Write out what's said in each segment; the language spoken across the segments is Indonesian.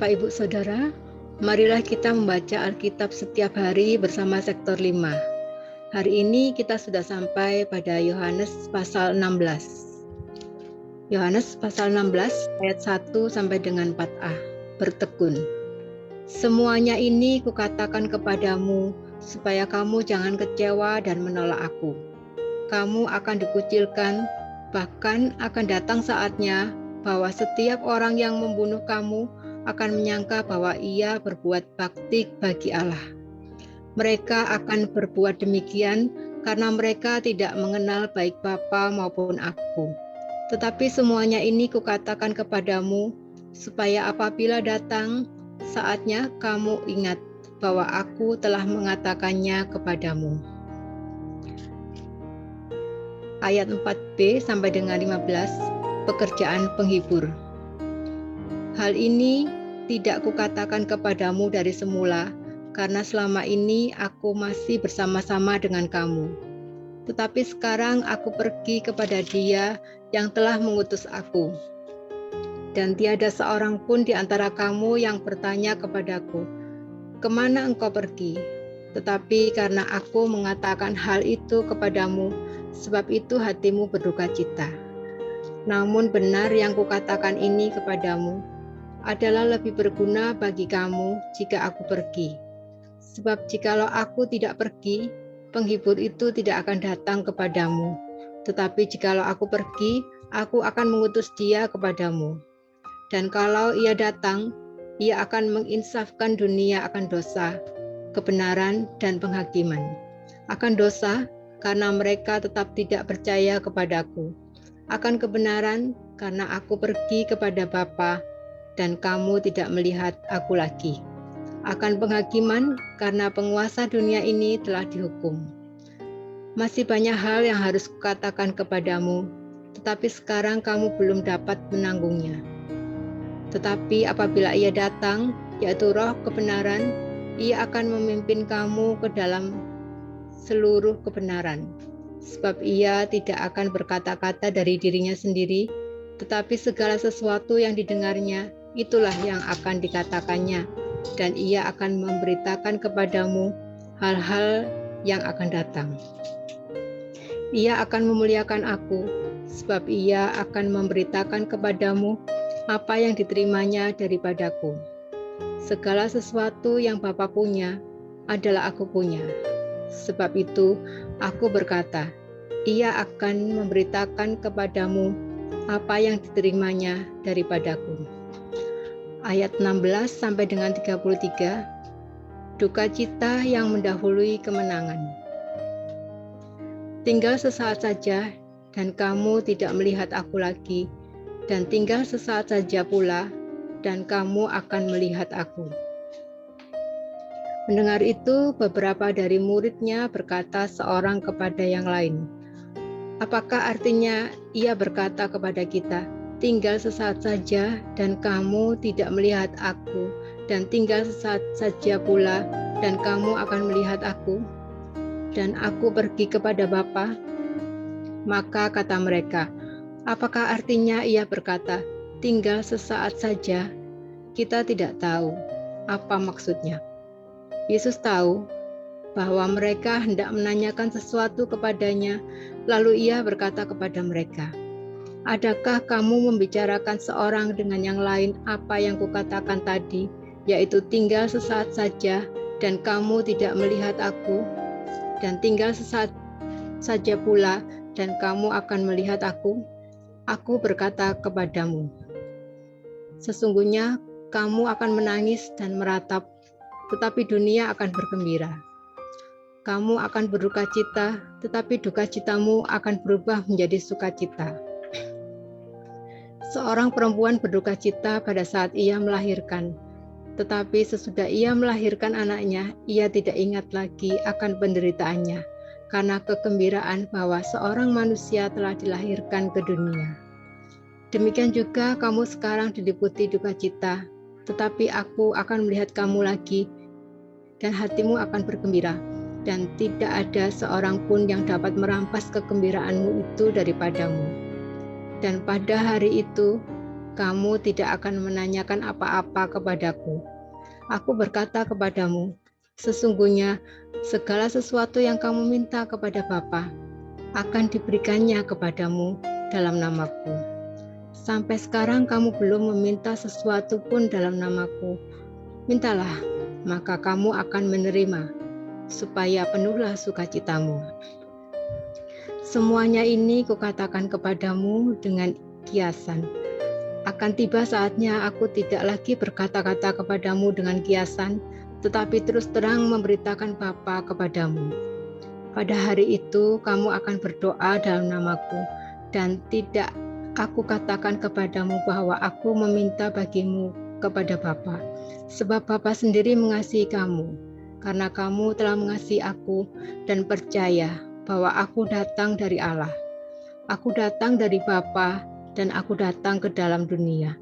Bapak Ibu Saudara, marilah kita membaca Alkitab setiap hari bersama sektor 5. Hari ini kita sudah sampai pada Yohanes pasal 16. Yohanes pasal 16 ayat 1 sampai dengan 4a. Bertekun. Semuanya ini kukatakan kepadamu supaya kamu jangan kecewa dan menolak aku. Kamu akan dikucilkan, bahkan akan datang saatnya bahwa setiap orang yang membunuh kamu akan menyangka bahwa ia berbuat bakti bagi Allah. Mereka akan berbuat demikian karena mereka tidak mengenal baik Bapa maupun aku. Tetapi semuanya ini kukatakan kepadamu, supaya apabila datang saatnya kamu ingat bahwa aku telah mengatakannya kepadamu. Ayat 4b sampai dengan 15, pekerjaan penghibur. Hal ini tidak kukatakan kepadamu dari semula, karena selama ini aku masih bersama-sama dengan kamu. Tetapi sekarang aku pergi kepada Dia yang telah mengutus aku. Dan tiada seorang pun di antara kamu yang bertanya kepadaku, "Kemana engkau pergi?" Tetapi karena aku mengatakan hal itu kepadamu, sebab itu hatimu berduka cita. Namun benar yang kukatakan ini kepadamu adalah lebih berguna bagi kamu jika aku pergi. Sebab jikalau aku tidak pergi, penghibur itu tidak akan datang kepadamu. Tetapi jikalau aku pergi, aku akan mengutus Dia kepadamu. Dan kalau Ia datang, Ia akan menginsafkan dunia akan dosa, kebenaran, dan penghakiman. Akan dosa, karena mereka tetap tidak percaya kepadaku. Akan kebenaran, karena aku pergi kepada Bapa, dan kamu tidak melihat aku lagi. Akan penghakiman, karena penguasa dunia ini telah dihukum. Masih banyak hal yang harus kukatakan kepadamu, tetapi sekarang kamu belum dapat menanggungnya. Tetapi apabila Ia datang, yaitu Roh kebenaran, Ia akan memimpin kamu ke dalam seluruh kebenaran. Sebab Ia tidak akan berkata-kata dari dirinya sendiri, tetapi segala sesuatu yang didengarnya, itulah yang akan dikatakannya, dan Ia akan memberitakan kepadamu hal-hal yang akan datang. Ia akan memuliakan aku, sebab Ia akan memberitakan kepadamu apa yang diterimanya daripadaku. Segala sesuatu yang Bapa punya adalah aku punya. Sebab itu aku berkata, Ia akan memberitakan kepadamu apa yang diterimanya daripadaku. Ayat 16 sampai dengan 33, duka cita yang mendahului kemenangan. Tinggal sesaat saja dan kamu tidak melihat aku lagi, dan tinggal sesaat saja pula dan kamu akan melihat aku. Mendengar itu, beberapa dari murid-Nya berkata seorang kepada yang lain, "Apakah artinya Ia berkata kepada kita, tinggal sesaat saja dan kamu tidak melihat aku, dan tinggal sesaat saja pula dan kamu akan melihat aku, dan aku pergi kepada Bapa?" Maka kata mereka, "Apakah artinya Ia berkata, tinggal sesaat saja?" Kita tidak tahu apa maksudnya. Yesus tahu bahwa mereka hendak menanyakan sesuatu kepadanya, lalu Ia berkata kepada mereka, "Adakah kamu membicarakan seorang dengan yang lain apa yang kukatakan tadi, yaitu tinggal sesaat saja dan kamu tidak melihat aku, dan tinggal sesaat saja pula dan kamu akan melihat aku? Aku berkata kepadamu, sesungguhnya kamu akan menangis dan meratap, tetapi dunia akan bergembira. Kamu akan berduka cita, tetapi duka citamu akan berubah menjadi sukacita." Seorang perempuan berduka cita pada saat ia melahirkan, tetapi sesudah ia melahirkan anaknya, ia tidak ingat lagi akan penderitaannya, karena kegembiraan bahwa seorang manusia telah dilahirkan ke dunia. Demikian juga kamu sekarang diliputi duka cita, tetapi aku akan melihat kamu lagi, dan hatimu akan bergembira, dan tidak ada seorang pun yang dapat merampas kegembiraanmu itu daripadamu. Dan pada hari itu, kamu tidak akan menanyakan apa-apa kepadaku. Aku berkata kepadamu, sesungguhnya segala sesuatu yang kamu minta kepada Bapa akan diberikannya kepadamu dalam namaku. Sampai sekarang kamu belum meminta sesuatu pun dalam namaku. Mintalah, maka kamu akan menerima, supaya penuhlah sukacitamu. Semuanya ini kukatakan kepadamu dengan kiasan. Akan tiba saatnya aku tidak lagi berkata-kata kepadamu dengan kiasan, tetapi terus terang memberitakan Bapa kepadamu. Pada hari itu kamu akan berdoa dalam namaku, dan tidak aku katakan kepadamu bahwa aku meminta bagimu kepada Bapa, sebab Bapa sendiri mengasihi kamu, karena kamu telah mengasihi aku dan percaya bahwa aku datang dari Allah. Aku datang dari Bapa dan aku datang ke dalam dunia.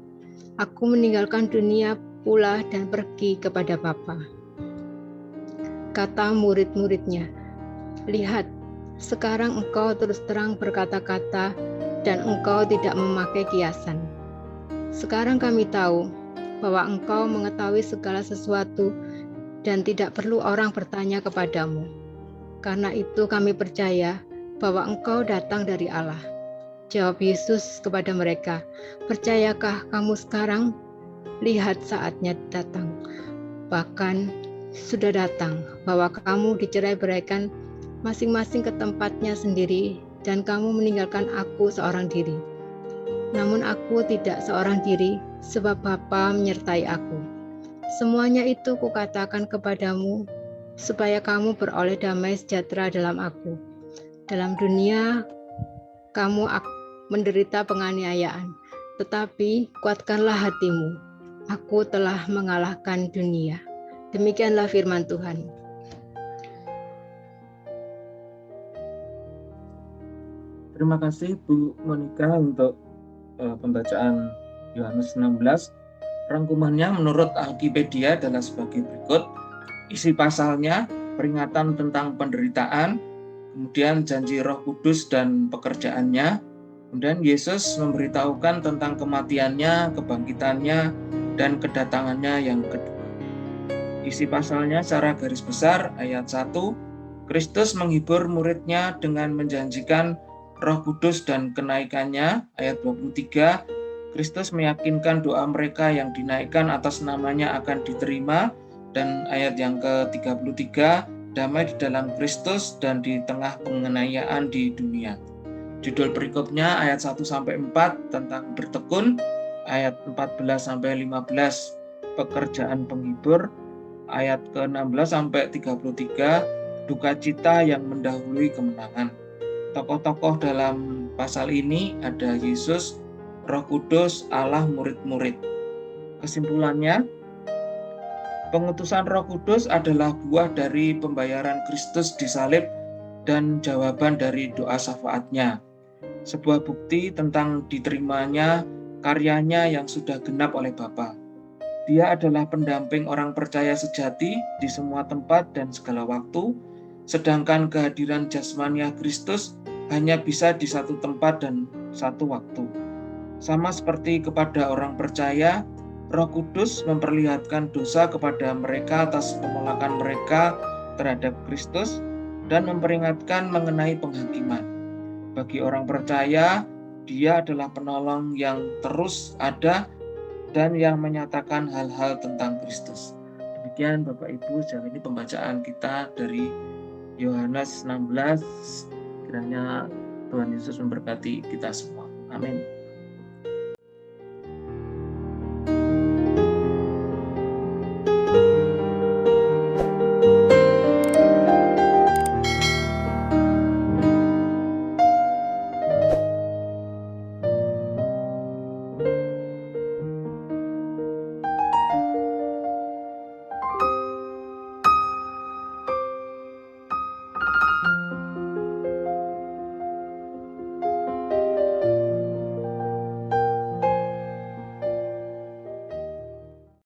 Aku meninggalkan dunia pula dan pergi kepada Bapa. Kata murid-muridnya, lihat, sekarang engkau terus terang berkata-kata dan engkau tidak memakai kiasan. Sekarang kami tahu bahwa engkau mengetahui segala sesuatu dan tidak perlu orang bertanya kepadamu. Karena itu kami percaya bahwa engkau datang dari Allah. Jawab Yesus kepada mereka, percayakah kamu sekarang? Lihat saatnya datang, bahkan sudah datang, bahwa kamu dicerai-beraikan masing-masing ke tempatnya sendiri, dan kamu meninggalkan aku seorang diri. Namun aku tidak seorang diri, sebab Bapa menyertai aku. Semuanya itu kukatakan kepadamu, supaya kamu beroleh damai sejahtera dalam aku. Dalam dunia, kamu menderita penganiayaan, tetapi kuatkanlah hatimu. Aku telah mengalahkan dunia. Demikianlah firman Tuhan. Terima kasih Bu Monica untuk pembacaan Yohanes 16. Rangkumannya menurut Wikipedia adalah sebagai berikut. Isi pasalnya, peringatan tentang penderitaan, kemudian janji Roh Kudus dan pekerjaannya, kemudian Yesus memberitahukan tentang kematiannya, kebangkitannya, dan kedatangannya yang kedua. Isi pasalnya secara garis besar, ayat 1, Kristus menghibur muridnya dengan menjanjikan Roh Kudus dan kenaikannya. Ayat 23, Kristus meyakinkan doa mereka yang dinaikkan atas namanya akan diterima. Dan ayat yang ke-33, damai di dalam Kristus dan di tengah penganiayaan di dunia. Judul berikutnya ayat 1-4 tentang bertekun, ayat 14-15 pekerjaan penghibur, ayat ke-16-33 duka cita yang mendahului kemenangan. Tokoh-tokoh dalam pasal ini ada Yesus, Roh Kudus, Allah, murid-murid. Kesimpulannya, pengutusan Roh Kudus adalah buah dari pembayaran Kristus di salib dan jawaban dari doa syafaatnya. Sebuah bukti tentang diterimanya karyanya yang sudah genap oleh Bapa. Dia adalah pendamping orang percaya sejati di semua tempat dan segala waktu, sedangkan kehadiran jasmania Kristus hanya bisa di satu tempat dan satu waktu. Sama seperti kepada orang percaya, Roh Kudus memperlihatkan dosa kepada mereka atas penolakan mereka terhadap Kristus dan memperingatkan mengenai penghakiman. Bagi orang percaya, Dia adalah penolong yang terus ada dan yang menyatakan hal-hal tentang Kristus. Demikian Bapak Ibu, sejauh ini pembacaan kita dari Yohanes 16. Kiranya Tuhan Yesus memberkati kita semua. Amin.